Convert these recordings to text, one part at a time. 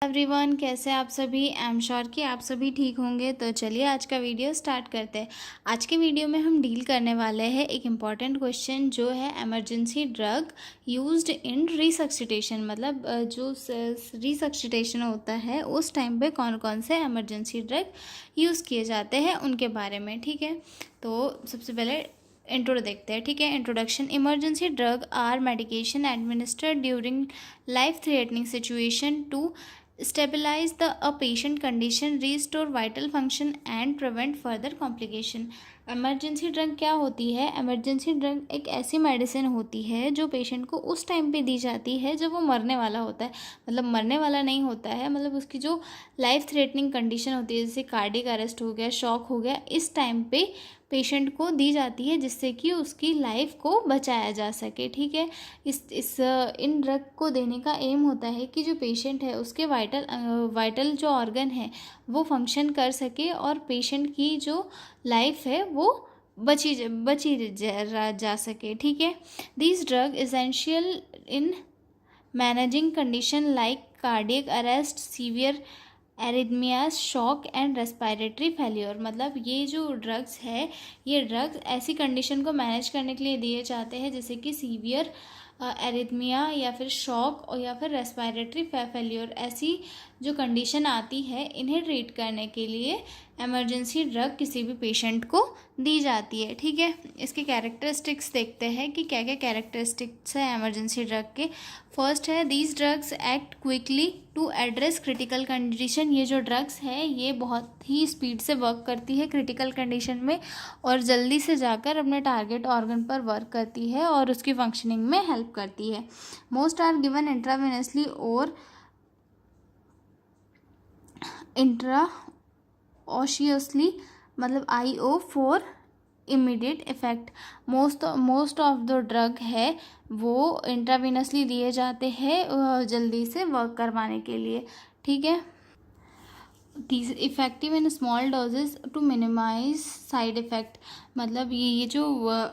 Everyone, कैसे आप सभी। आई एम श्योर कि आप सभी ठीक होंगे। तो चलिए आज का वीडियो स्टार्ट करते हैं। आज के वीडियो में हम डील करने वाले हैं एक इम्पॉर्टेंट क्वेश्चन, जो है emergency drug used in resuscitation. मतलब जो रिसक्सिटेशन होता है उस टाइम पे कौन कौन से इमरजेंसी ड्रग यूज़ किए जाते हैं उनके बारे में। ठीक है, तो सबसे पहले इंट्रो देखते हैं। ठीक है, introduction. Emergency drug are medication administered during life threatening situation to stabilize a patient condition, restore vital function and prevent further complication। Emergency drug क्या होती है? इमरजेंसी ड्रग एक ऐसी मेडिसिन होती है जो पेशेंट को उस टाइम पे दी जाती है जब वो मरने वाला होता है। मतलब मरने वाला नहीं होता है, मतलब उसकी जो लाइफ थ्रेटनिंग कंडीशन होती है, जैसे कार्डियक अरेस्ट हो गया, शॉक हो गया, इस टाइम पे पेशेंट को दी जाती है जिससे कि उसकी लाइफ को बचाया जा सके। ठीक है, इन ड्रग को देने का एम होता है कि जो पेशेंट है उसके वाइटल जो ऑर्गन है वो फंक्शन कर सके और पेशेंट की जो लाइफ है वो बची जा सके। ठीक है, this drug essential in managing condition like cardiac arrest, severe arrhythmias, shock and respiratory failure. मतलब ये जो ड्रग्स है, ये ड्रग्स ऐसी कंडीशन को मैनेज करने के लिए दिए जाते हैं जैसे कि सीवियर एरिथमिया या फिर शॉक और या फिर रेस्पिरेटरी फेल्योर। ऐसी जो कंडीशन आती है, इन्हें ट्रीट करने के लिए इमरजेंसी ड्रग किसी भी पेशेंट को दी जाती है। ठीक है, इसके कैरेक्टरिस्टिक्स देखते हैं कि क्या क्या कैरेक्टरिस्टिक्स है इमरजेंसी ड्रग के। फर्स्ट है, these drugs act quickly to address critical condition. ये जो ड्रग्स है ये बहुत ही स्पीड से वर्क करती है क्रिटिकल कंडीशन में और जल्दी से जाकर अपने टारगेट ऑर्गन पर वर्क करती है और उसकी फंक्शनिंग में हेल्प करती है। मोस्ट आर गिवन इंट्रावेनसली और इंट्रा ऑशियसली, मतलब IO for immediate effect. Most of the drug है वो इंट्रावेनसली दिए जाते हैं जल्दी से वर्क करवाने के लिए। ठीक है, effective in small doses to minimize side effect. मतलब ये जो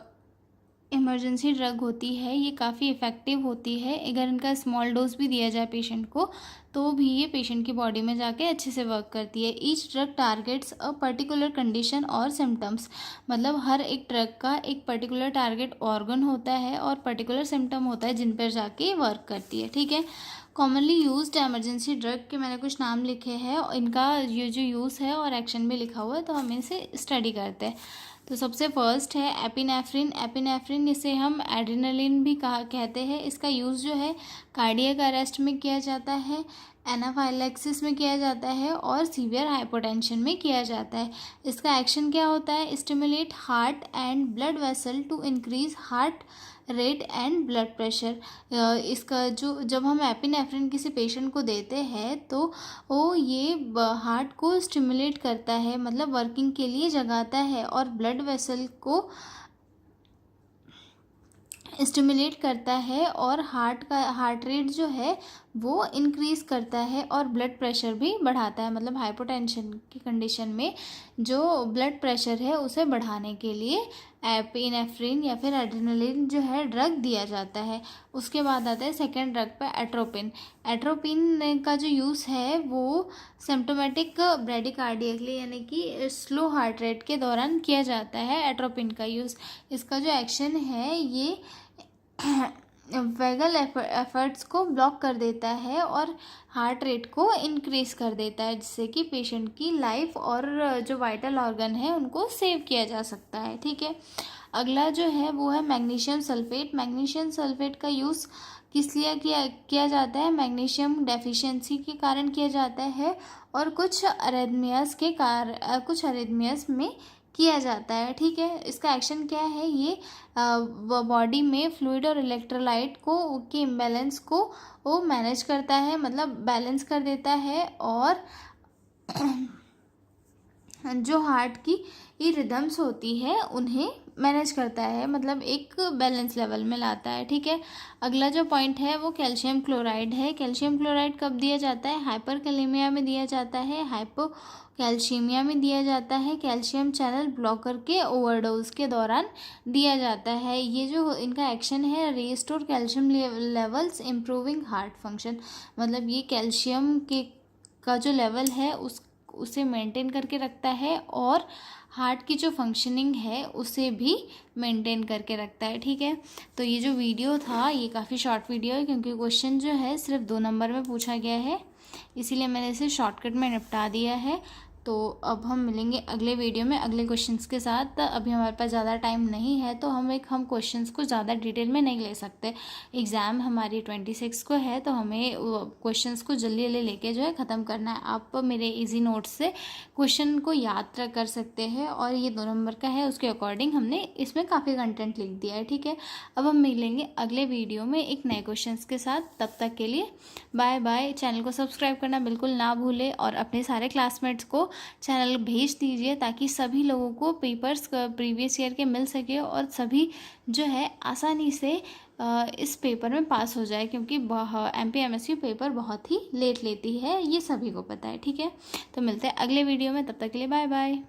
इमरजेंसी ड्रग होती है ये काफ़ी इफ़ेक्टिव होती है। अगर इनका स्मॉल डोज भी दिया जाए पेशेंट को तो भी ये पेशेंट की बॉडी में जाके अच्छे से वर्क करती है। Each drug targets a particular condition और सिम्टम्स। मतलब हर एक ड्रग का एक पर्टिकुलर टारगेट ऑर्गन होता है और पर्टिकुलर सिम्टम होता है जिन पर जाके वर्क करती है। ठीक है, कॉमनली यूज्ड इमरजेंसी ड्रग के मैंने कुछ नाम लिखे हैं, इनका ये जो यूज़ है और एक्शन भी लिखा हुआ है, तो हम इसे स्टडी करते हैं। तो सबसे फर्स्ट है एपिनेफ्रिन। एपिनेफ्रिन इसे हम एड्रेनलिन भी कहते हैं। इसका यूज़ जो है कार्डियक अरेस्ट में किया जाता है, एनाफाइलैक्सिस में किया जाता है और सीवियर हाइपोटेंशन में किया जाता है। इसका एक्शन क्या होता है? Stimulate heart and blood vessel to increase heart rate and blood pressure. इसका जो जब हम एपिनेफ्रिन किसी पेशेंट को देते हैं तो वो ये हार्ट को स्टिमुलेट करता है, मतलब वर्किंग के लिए जगाता है और ब्लड वेसल को स्टिमुलेट करता है और हार्ट रेट जो है वो इंक्रीज़ करता है और ब्लड प्रेशर भी बढ़ाता है। मतलब हाइपोटेंशन की कंडीशन में जो ब्लड प्रेशर है उसे बढ़ाने के लिए एपिनेफ्रिन या फिर एड्रेनलिन जो है ड्रग दिया जाता है। उसके बाद आता है सेकेंड ड्रग पे एट्रोपिन। एट्रोपिन का जो यूज़ है वो सिम्टोमेटिक ब्रेडिकार्डियकली यानी कि स्लो हार्ट रेट के दौरान किया जाता है एट्रोपिन का यूज़। इसका जो एक्शन है ये वेगल एफर्ट्स को ब्लॉक कर देता है और हार्ट रेट को इंक्रीज़ कर देता है जिससे कि पेशेंट की लाइफ और जो वाइटल ऑर्गन है उनको सेव किया जा सकता है। ठीक है, अगला जो है वो है मैग्नीशियम सल्फेट। मैग्नीशियम सल्फेट का यूज़ किस लिए किया जाता है? मैग्नीशियम डेफिशिएंसी के कारण किया जाता है और कुछ अरेथमियास में किया जाता है। ठीक है, इसका एक्शन क्या है? ये बॉडी में फ्लूइड और इलेक्ट्रोलाइट के इम्बैलेंस को वो मैनेज करता है, मतलब बैलेंस कर देता है और जो हार्ट की रिदम्स होती है उन्हें मैनेज करता है, मतलब एक बैलेंस लेवल में लाता है। ठीक है, अगला जो पॉइंट है वो कैल्शियम क्लोराइड है। कैल्शियम क्लोराइड कब दिया जाता है? हाइपरकैलेमिया में दिया जाता है, हाइपोकैल्शियमिया में दिया जाता है, कैल्शियम चैनल ब्लॉकर के ओवरडोज के दौरान दिया जाता है। ये जो इनका एक्शन है restore calcium levels improving heart function. मतलब ये कैल्शियम के का जो लेवल है उसे मेंटेन करके रखता है और हार्ट की जो फंक्शनिंग है उसे भी मेंटेन करके रखता है। ठीक है, तो ये जो वीडियो था ये काफ़ी शॉर्ट वीडियो है क्योंकि क्वेश्चन जो है सिर्फ 2 नंबर में पूछा गया है, इसीलिए मैंने इसे शॉर्टकट में निपटा दिया है। तो अब हम मिलेंगे अगले वीडियो में अगले क्वेश्चंस के साथ। अभी हमारे पास ज़्यादा टाइम नहीं है तो हम क्वेश्चंस को ज़्यादा डिटेल में नहीं ले सकते। एग्ज़ाम हमारी 26 को है तो हमें क्वेश्चंस को जल्दी जल्दी लेके जो है ख़त्म करना है। आप मेरे इजी नोट्स से क्वेश्चन को याद कर सकते हैं और ये 2 नंबर का है, उसके अकॉर्डिंग हमने इसमें काफ़ी कंटेंट लिख दिया है। ठीक है, अब हम मिलेंगे अगले वीडियो में एक नए क्वेश्चंस के साथ। तब तक के लिए बाय बाय। चैनल को सब्सक्राइब करना बिल्कुल ना भूलें और अपने सारे क्लासमेट्स को चैनल भेज दीजिए ताकि सभी लोगों को पेपर्स प्रीवियस ईयर के मिल सके और सभी जो है आसानी से इस पेपर में पास हो जाए, क्योंकि MPMSU पेपर बहुत ही लेट लेती है, ये सभी को पता है। ठीक है, तो मिलते हैं अगले वीडियो में, तब तक के लिए बाय बाय।